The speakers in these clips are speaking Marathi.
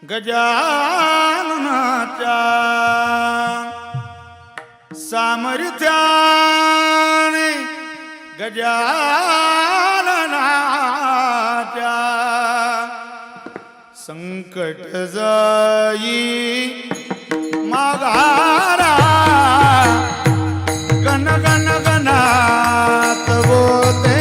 गजाननाच्या सामर्थ्याने गजाननाच्या संकट जाई माघारा गण गण गणात बोते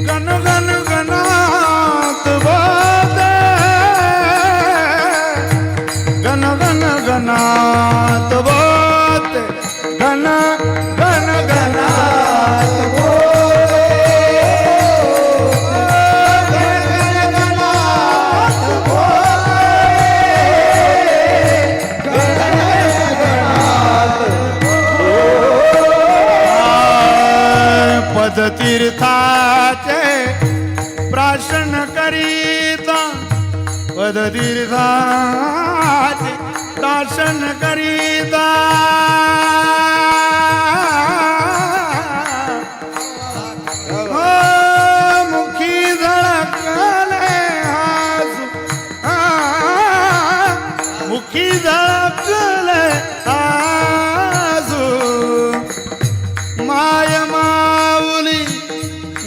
गण गण गणात बोते गण गण गणात बोते गण गण गणात तीर्थाचे प्राशन करीता पदतीर्थाचे प्राशन करीता मुखी झळकले आजू मुखी झळकले आजू माय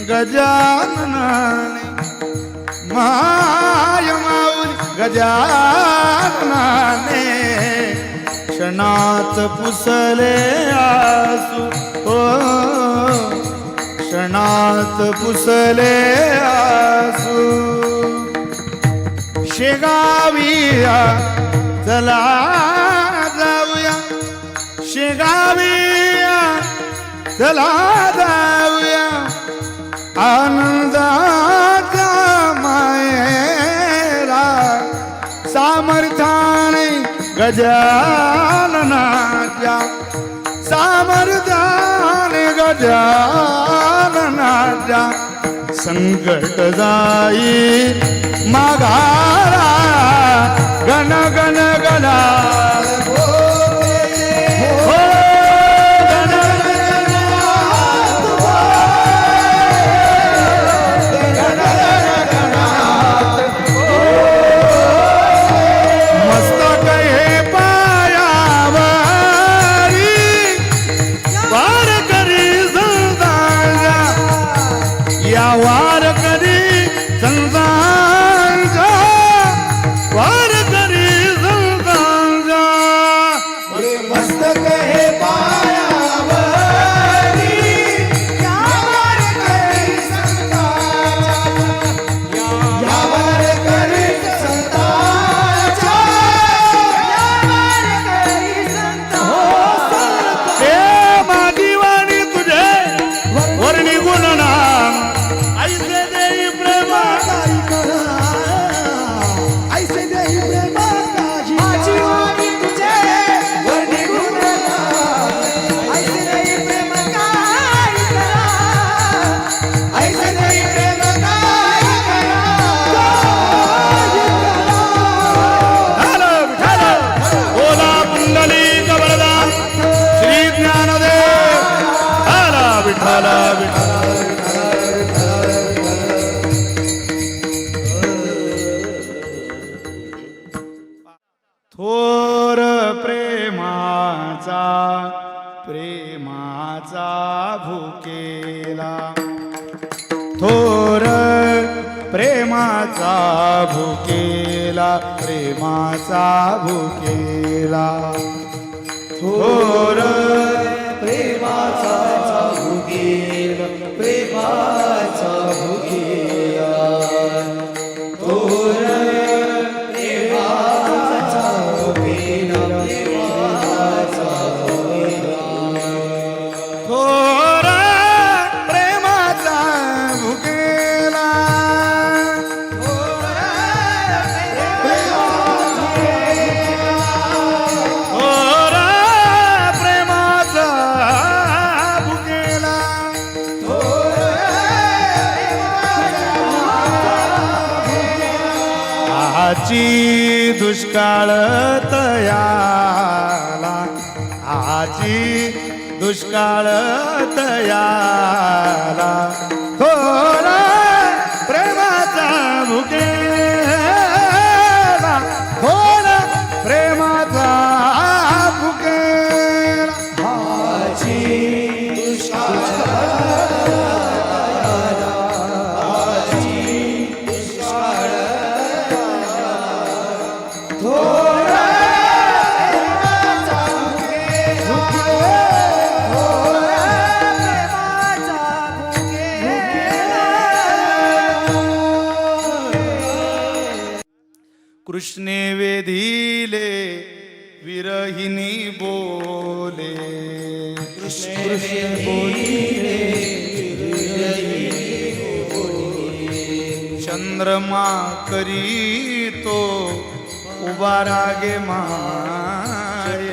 गजाननाने माय माऊली गजाननाने क्षणात पुसले आसू ओ क्षणात पुसले आसू शेगाविया चला जाऊया शेगाविया चला जाऊया आनंदाच्या मायेला सामर्थ्याने गजाननाच्या सामर्थ्याने गजाननाच्या संकट जाई माघारा गण गण गणा वार करी संतांचा वार करी संतांचा मस्तक हे पायावरी यावर करी संतांचा यावर करी संतांचा यावर करी संतांचा हे माझी वाणी तुझे वर निघून ना ऐसे देई प्रेमा काही करा ऐसे देई प्रेमा माझी वाणी तुझे वर निघून ना ऐसे देई प्रेम काय करा ऐसे देई प्रेम काय झालं ओला पुंडली कबरदान श्री ज्ञानदेव आला विठ्ठला थोर प्रेमाचा प्रेमाचा भुकेला थोर प्रेमाचा भुकेला प्रेमाचा भुकेला थोर प्रेमाचा भुकेला प्रेमाचा भुकेला थोर थोर प्रेमाचा भुकेला थोर प्रेमाचा भुकेला आची दुष्काळ तयाला आची दुष्काळ तयाला थोर प्रेमाचा भुकेला कृष्णे वेधिले विरहिणी बोले चंद्रमा करीतो उभा रागे माये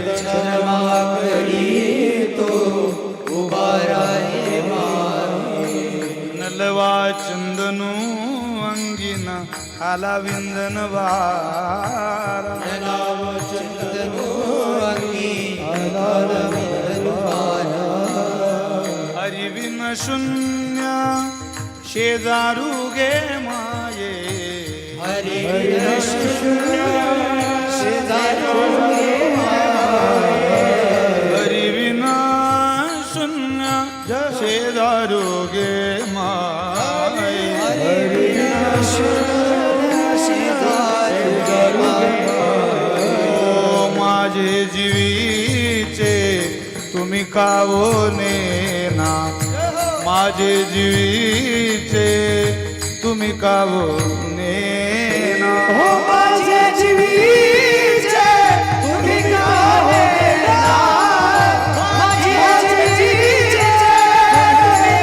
नलवा चंदनू अंगीन आला विंदन वारा हरिविन शून्य शेजारू गे माये हरिविन शून्य शेजारू गे माये माझे जीवीचे तुम्ही कावने ना माझे जीवीचे तुम्ही कावने ना माझे जीवीचे तुम्ही कावने ना माझे जीवीचे तुम्ही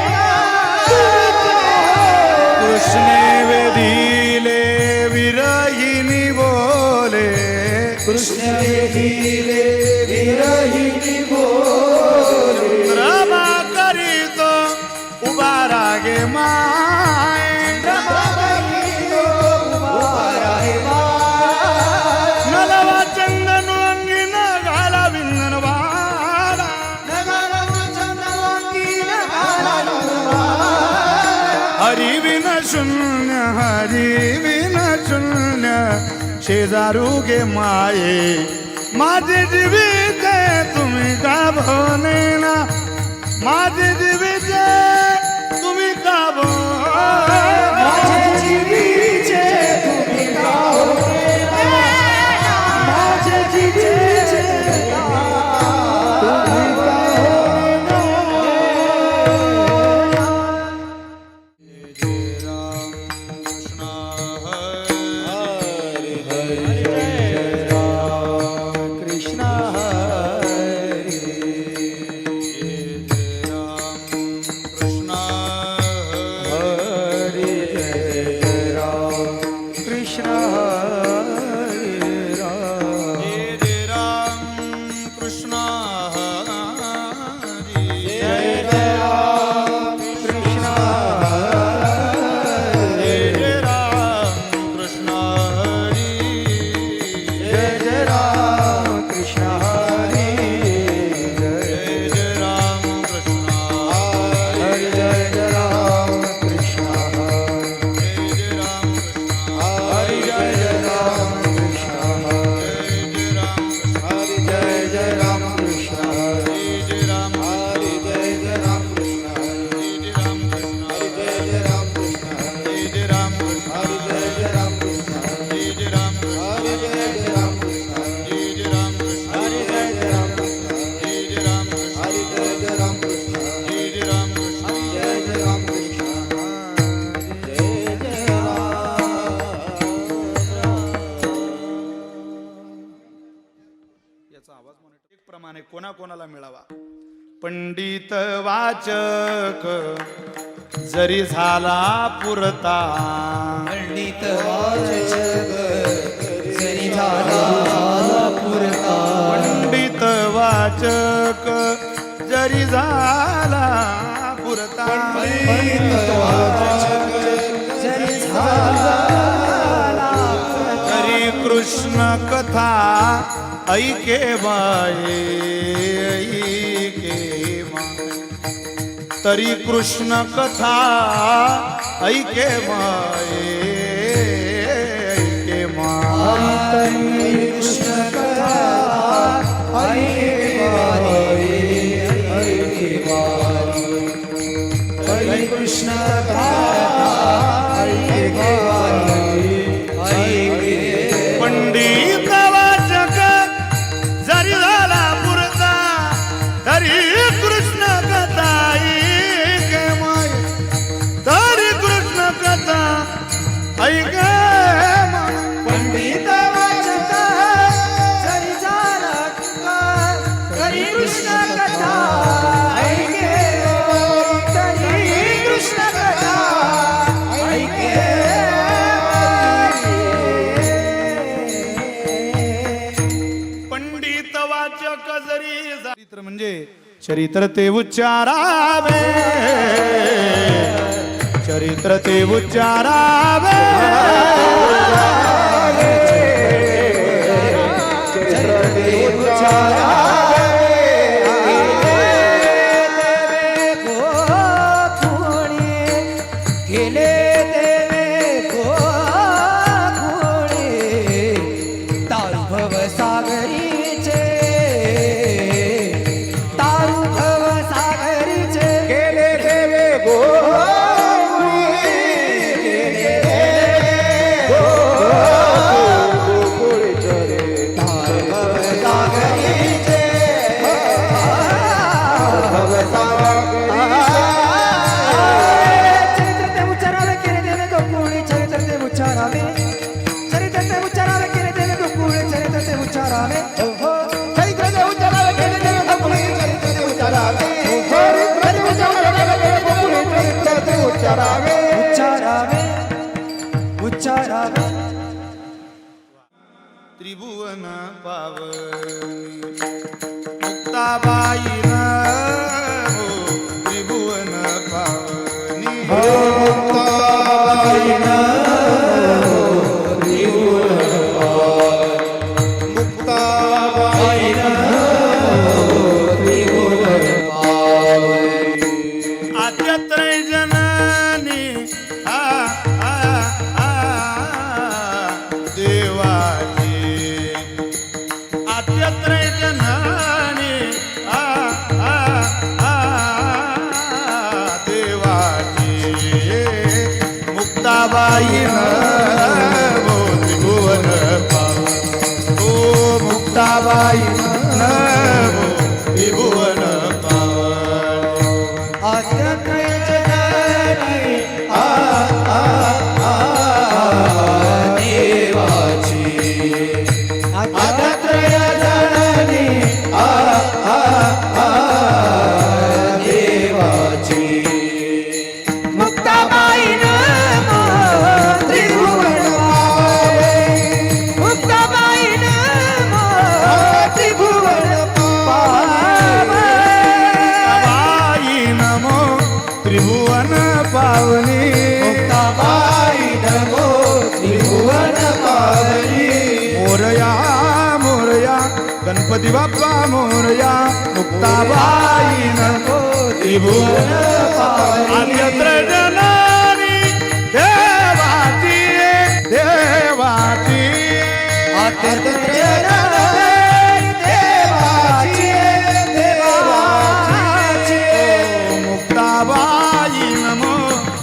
कृष्णे वेधिले विरहिणी बोले कृष्ण वेधिले विरहिणी बोले चंद्रमा करीतो उभा रागे माय नलवा चंदन अंगीन घाला विंदन वारा हरिविन शून्य हरिविन शून्य शेजारू गे माये माझे जीविते तुम्ही का भवने ना माझे जीविते तुम्ही का माझे जीवीचे तुम्ही कावने ना माझे जीवीचे तुम्ही कृष्ण प्रमाणे कोणाकोणाला मिळावा पंडित वाचक जरी झाला पुरता पंडित वाचक जरी झाला पुरता पंडित वाचक जरी झाला पुरता पंडित वाचक जरी झाला तरी कृष्ण कथा ऐके बाये ऐके मा तरी कृष्ण कथा ऐके बाये ऐके मा कृष्ण कथा ऐके बारी कृष्ण कथा ऐके पंडित वाचक जरी झाला पुरता तरी कृष्ण कथा ऐके माय तरी कृष्ण कथा ऐके माय पंडित म्हणजे चरित्र ते उच्चारावे, चरित्र ते उच्चारावे, चरित्र ते उच्चारावे. गेले देवे गोकुळे, तारू भव सागरीचे, तारू भव सागरीचे. गेले देवे गोकुळे, गेले देवे गोकुळचे, तारू भव सागरीचे, भव सागरीचे. चरित्र ते उच्चारावे, चरित्र ते उच्चारावे, केले देवे गोकुळे, चरित्र ते उच्चारावे. चरित्र ते उच्चारावे, केले देवे गोकुळे, चरित्र ते उच्चारावे. चरित्र ते उच्चारावे, केले गोकुळे, चरित्र ते उच्चारावे. उच्चारावे, उच्चारावे. त्रिभुवन पावनी मुक्ताबाईन हो, त्रिभुवन पावनी मुक्ताबाईन आद्यत्रय जननी आ आ आ देवाची, आद्यत्रय जननी आ आ आ देवाची, मुक्ताबाईन हो त्रिभुवन पावनी, ओ मुक्ताबाईन हो त्रिभुवन पावनी. आद्यत्रय जननी आ आ आ देवाची, आद्यत्रय जननी आ आ आ देवाची. मुक्ताबाईन त्रिभुवन पावे, मुक्ताबाईन त्रिभुवन पावे. बाई नमो त्रिभुवन पावनी, मुक्ताबाई नमो त्रिभुवन पावनी. मोरया मोरया गणपती बाप्पा मोरया, मुक्ताबाई नमो त्रिभुवन पावनी. आद्यत्र जननी देवाची, देवाची, आद्यत्र जननी देवाची, देवाची. मुक्ताबाई नमो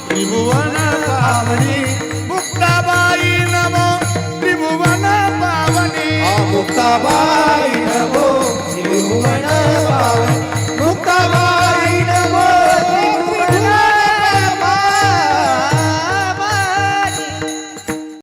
त्रिभुवन पावनी, मुक्ताबाई नमो त्रिभुवन पावनी. मुक्ताबाई नमो त्रिभुवन पावनी.